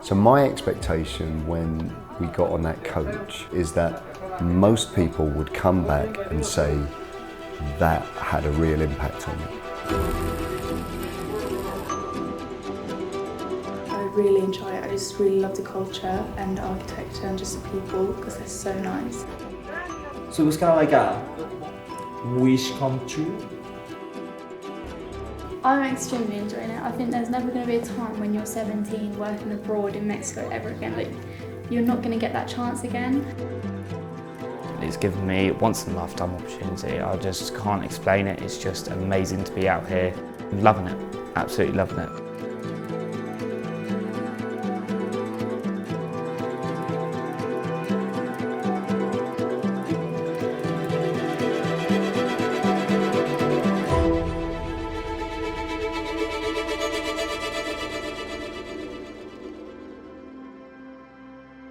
So my expectation when we got on that coach is that most people would come back and say that had a real impact on me. I really enjoy it. I just really love the culture and the architecture and just the people because they're so nice. So it was kind of like a wish come true. I'm extremely enjoying it. I think there's never going to be a time when you're 17 working abroad in Mexico ever again. Like, you're not going to get that chance again. It's given me a once in a lifetime opportunity. I just can't explain it. It's just amazing to be out here. I'm loving it, absolutely loving it.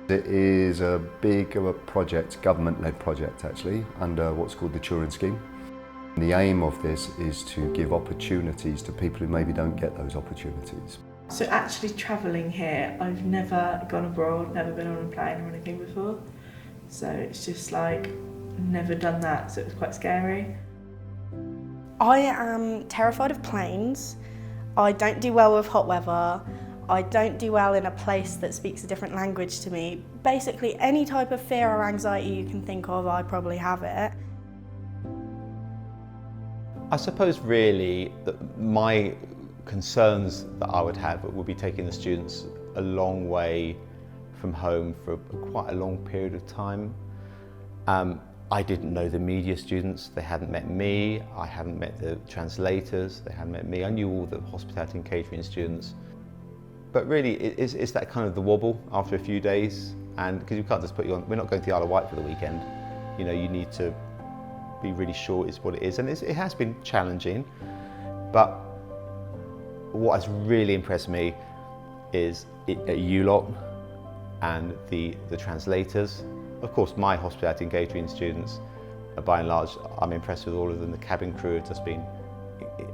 It is a big project, government-led project actually, under what's called the Turing Scheme. The aim of this is to give opportunities to people who maybe don't get those opportunities. So actually travelling here, I've never gone abroad, never been on a plane or anything before. So it's just like, never done that, so it was quite scary. I am terrified of planes. I don't do well with hot weather. I don't do well in a place that speaks a different language to me. Basically, any type of fear or anxiety you can think of, I probably have it. I suppose really that my concerns that I would have would be taking the students a long way from home for quite a long period of time. I didn't know the media students, they hadn't met me, I hadn't met the translators, they hadn't met me. I knew all the hospitality and catering students. But really, it's that kind of the wobble after a few days, and because you can't just put you on, we're not going to the Isle of Wight for the weekend. You know, you need to be really sure it's what it is, and it has been challenging. But what has really impressed me is you lot and the translators. Of course, my hospitality and catering students, by and large, I'm impressed with all of them. The cabin crew have just been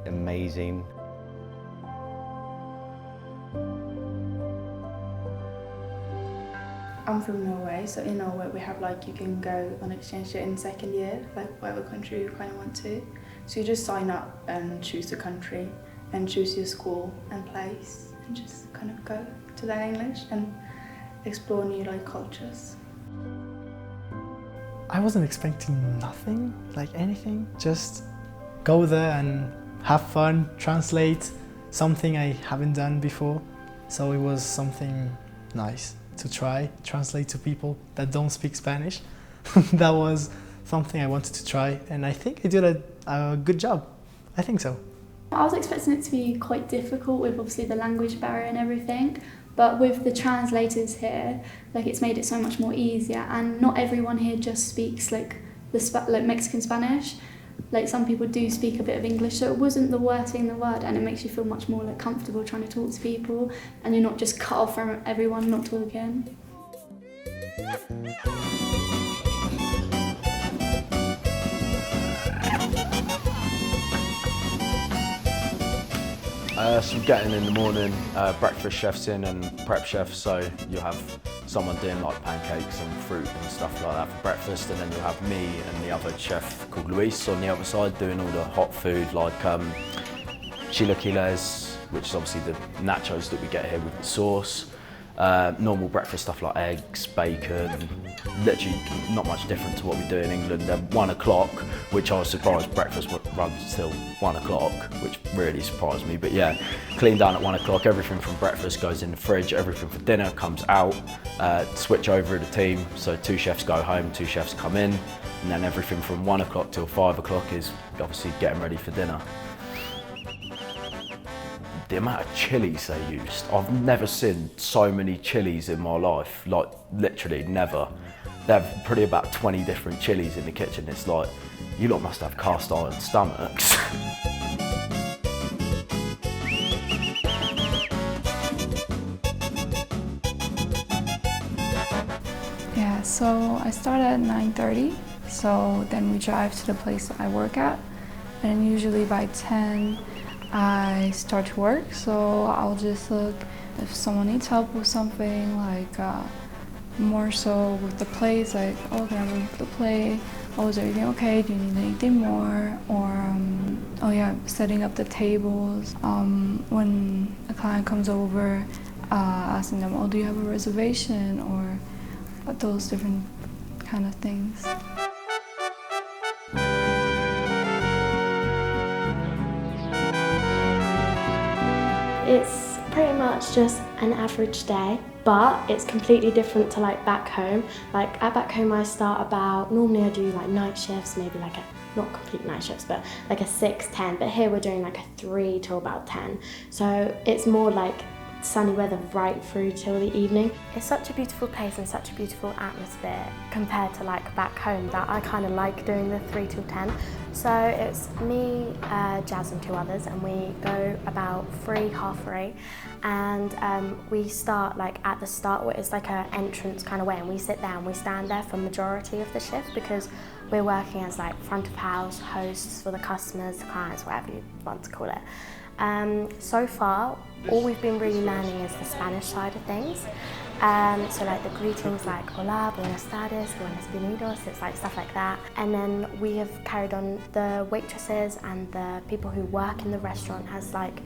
amazing. I'm from Norway, so in Norway we have like you can go on exchange in second year, like whatever country you kind of want to. So you just sign up and choose the country and choose your school and place and just kind of go to learn English and explore new like cultures. I wasn't expecting nothing, like anything. Just go there and have fun, translate something I haven't done before. So it was something nice to try, translate to people that don't speak Spanish. That was something I wanted to try, and I think I did a good job. I think so. I was expecting it to be quite difficult with obviously the language barrier and everything, but with the translators here, like it's made it so much more easier, and not everyone here just speaks like like Mexican Spanish. Like some people do speak a bit of English, so it wasn't the worst thing in the world, and it makes you feel much more like comfortable trying to talk to people, and you're not just cut off from everyone not talking. So getting in the morning, breakfast chefs in and prep chefs, so you'll have someone doing like pancakes and fruit and stuff like that for breakfast, and then you'll have me and the other chef called Luis on the other side doing all the hot food like chilaquiles, which is obviously the nachos that we get here with the sauce. Normal breakfast stuff like eggs, bacon, literally not much different to what we do in England. Then 1 o'clock, which I was surprised breakfast runs till 1 o'clock, which really surprised me. But yeah, clean down at 1 o'clock, everything from breakfast goes in the fridge, everything for dinner comes out, switch over the team. So 2 chefs go home, 2 chefs come in, and then everything from 1 o'clock till 5 o'clock is obviously getting ready for dinner. The amount of chilies they used, I've never seen so many chilies in my life, like literally never. They have probably about 20 different chilies in the kitchen. It's like, you lot must have cast iron stomachs. Yeah, so I start at 9:30, so then we drive to the place that I work at, and usually by 10, I start to work, so I'll just look if someone needs help with something, like more so with the plates, like, oh, can I move the plate? Oh, is everything okay? Do you need anything more? Or, oh yeah, setting up the tables. When a client comes over, asking them, oh, do you have a reservation? Or those different kind of things. It's pretty much just an average day, but it's completely different to like back home. Like at back home I start about, normally I do like night shifts, maybe like not complete night shifts, but like a 6-10, but here we're doing like a 3 till about 10. So it's more like sunny weather right through till the evening. It's such a beautiful place and such a beautiful atmosphere compared to like back home that I kind of like doing the 3 till 10. So it's me, Jazz and 2 others, and we go about 3, half 3, and we start like at the start, where it's like an entrance kind of way, and we sit there and we stand there for majority of the shift because we're working as like front of house hosts for the customers, clients, whatever you want to call it. So far, all we've been really learning is the Spanish side of things. So like the greetings like hola, buenas tardes, buenos bienvenidos, it's like stuff like that. And then we have carried on, the waitresses and the people who work in the restaurant has like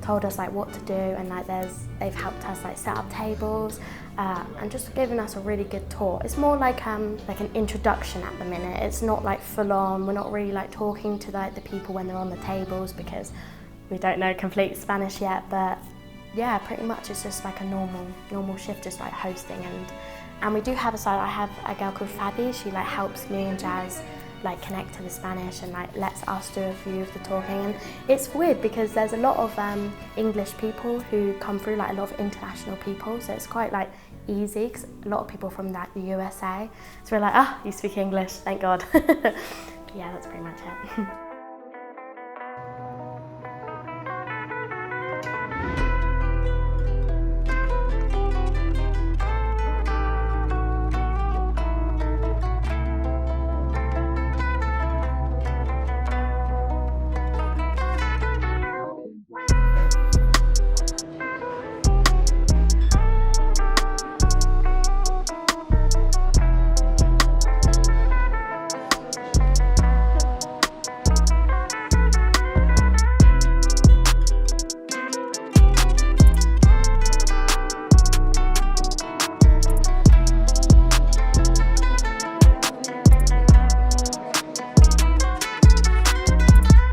told us like what to do, and like they've helped us like set up tables and just given us a really good tour. It's more like an introduction at the minute. It's not like full on, we're not really like talking to like the people when they're on the tables because we don't know complete Spanish yet, but yeah, pretty much it's just like a normal shift, just like hosting. And we do have a side, I have a girl called Fabi, she like helps me and Jazz like connect to the Spanish and like lets us do a few of the talking. And it's weird because there's a lot of English people who come through, like a lot of international people, so it's quite like easy because a lot of people from like the USA, so we're like, you speak English, thank God. Yeah, that's pretty much it.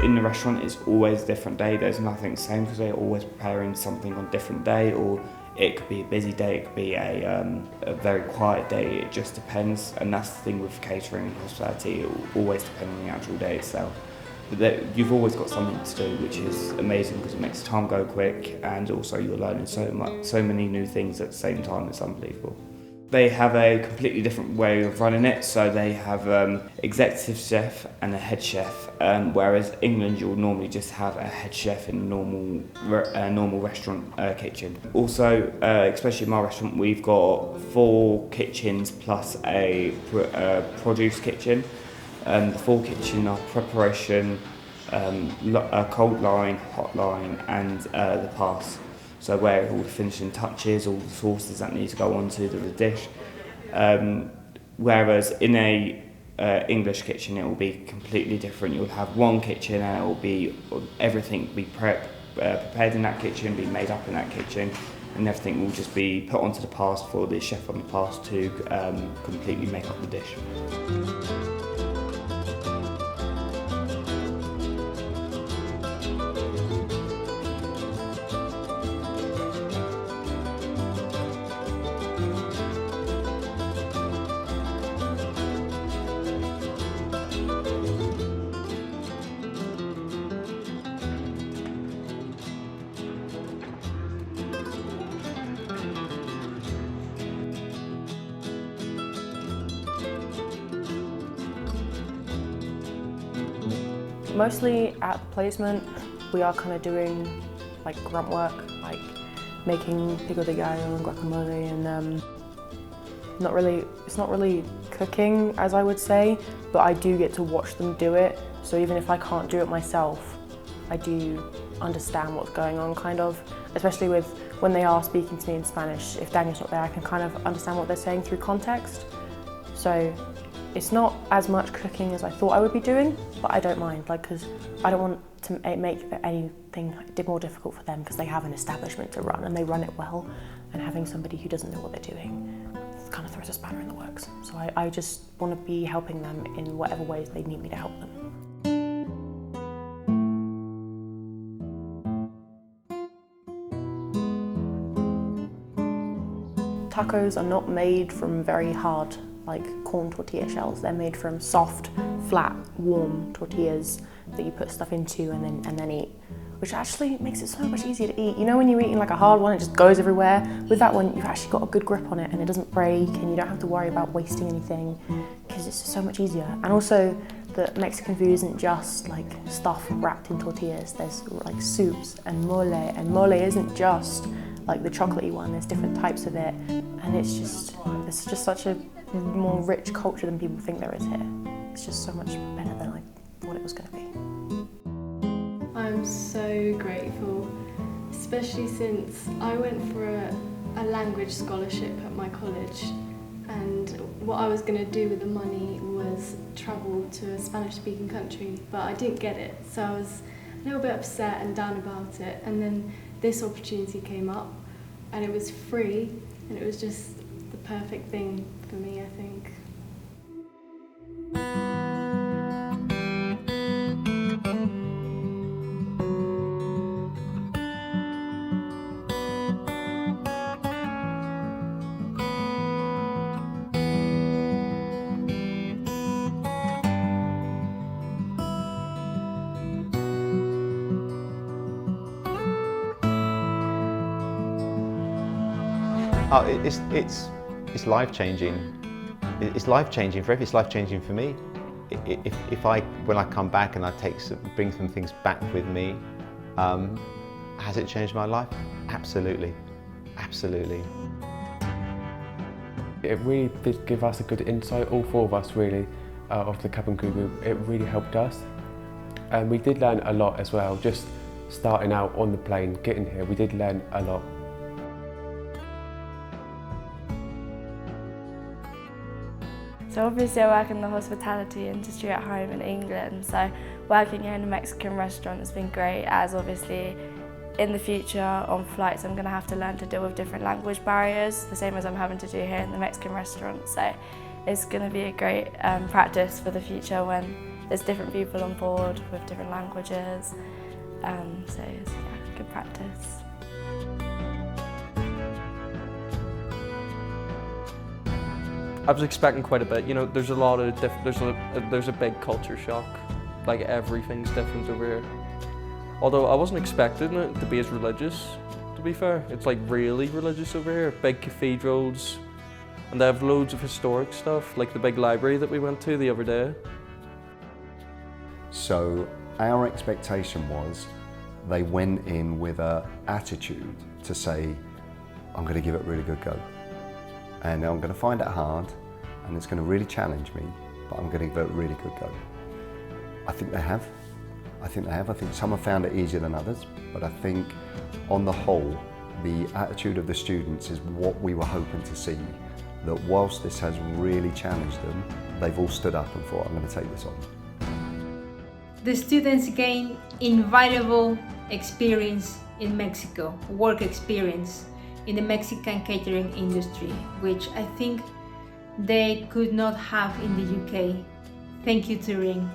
In the restaurant, it's always a different day. There's nothing the same because they're always preparing something on a different day, or it could be a busy day, it could be a very quiet day. It just depends, and that's the thing with catering and hospitality. It will always depend on the actual day itself. But you've always got something to do, which is amazing because it makes time go quick, and also you're learning so many new things at the same time. It's unbelievable. They have a completely different way of running it, so they have executive chef and a head chef, whereas England you'll normally just have a head chef in a normal restaurant kitchen. Also, especially in my restaurant, we've got 4 kitchens plus a produce kitchen. The 4 kitchen are preparation, a cold line, hot line, and the pass. So where all the finishing touches, all the sauces that need to go onto the dish. Whereas in a English kitchen, it will be completely different. You'll have one kitchen, and it will be everything be prepared in that kitchen, be made up in that kitchen, and everything will just be put onto the pass for the chef on the pass to completely make up the dish. Mostly at the placement, we are kind of doing like grunt work, like making pico de gallo and guacamole, and it's not really cooking, as I would say, but I do get to watch them do it. So even if I can't do it myself, I do understand what's going on, kind of, especially with when they are speaking to me in Spanish. If Daniel's not there, I can kind of understand what they're saying through context. So it's not as much cooking as I thought I would be doing, but I don't mind, like, because I don't want to make anything more difficult for them, because they have an establishment to run and they run it well, and having somebody who doesn't know what they're doing kind of throws a spanner in the works. So I just want to be helping them in whatever ways they need me to help them. Tacos are not made from very hard, like, corn tortilla shells. They're made from soft, flat, warm tortillas that you put stuff into and then eat, which actually makes it so much easier to eat. You know when you're eating like a hard one, it just goes everywhere? With that one, you've actually got a good grip on it and it doesn't break, and you don't have to worry about wasting anything, because it's just so much easier. And also, the Mexican food isn't just like stuff wrapped in tortillas. There's like soups and mole isn't just like the chocolatey one. There's different types of it, and it's just such a more rich culture than people think there is here. It's just so much better than I thought it was going to be. I'm so grateful, especially since I went for a language scholarship at my college, and what I was going to do with the money was travel to a Spanish-speaking country, but I didn't get it, so I was a little bit upset and down about it. And then this opportunity came up, and it was free, and it was just the perfect thing for me, I think. Oh, it's life-changing. It's life-changing for everyone. It's life-changing for me. When I come back and I bring some things back with me, has it changed my life? Absolutely, absolutely. It really did give us a good insight, all four of us really, of the Cab and Crew group. It really helped us. And we did learn a lot as well, just starting out on the plane, getting here, we did learn a lot. So obviously I work in the hospitality industry at home in England, so working here in a Mexican restaurant has been great, as obviously in the future on flights I'm going to have to learn to deal with different language barriers, the same as I'm having to do here in the Mexican restaurant. So it's going to be a great practice for the future when there's different people on board with different languages, so it's good practice. I was expecting quite a bit. You know, there's a lot of there's a big culture shock. Like, everything's different over here. Although I wasn't expecting it to be as religious, to be fair. It's like really religious over here. Big cathedrals, and they have loads of historic stuff, like the big library that we went to the other day. So our expectation was they went in with an attitude to say, I'm going to give it a really good go. And I'm going to find it hard, and it's going to really challenge me, but I'm going to give it a really good go. I think they have. I think some have found it easier than others, but I think on the whole, the attitude of the students is what we were hoping to see, that whilst this has really challenged them, they've all stood up and thought, I'm going to take this on. The students gain invaluable experience in Mexico, work experience in the Mexican catering industry, which I think they could not have in the UK. Thank you, Turing.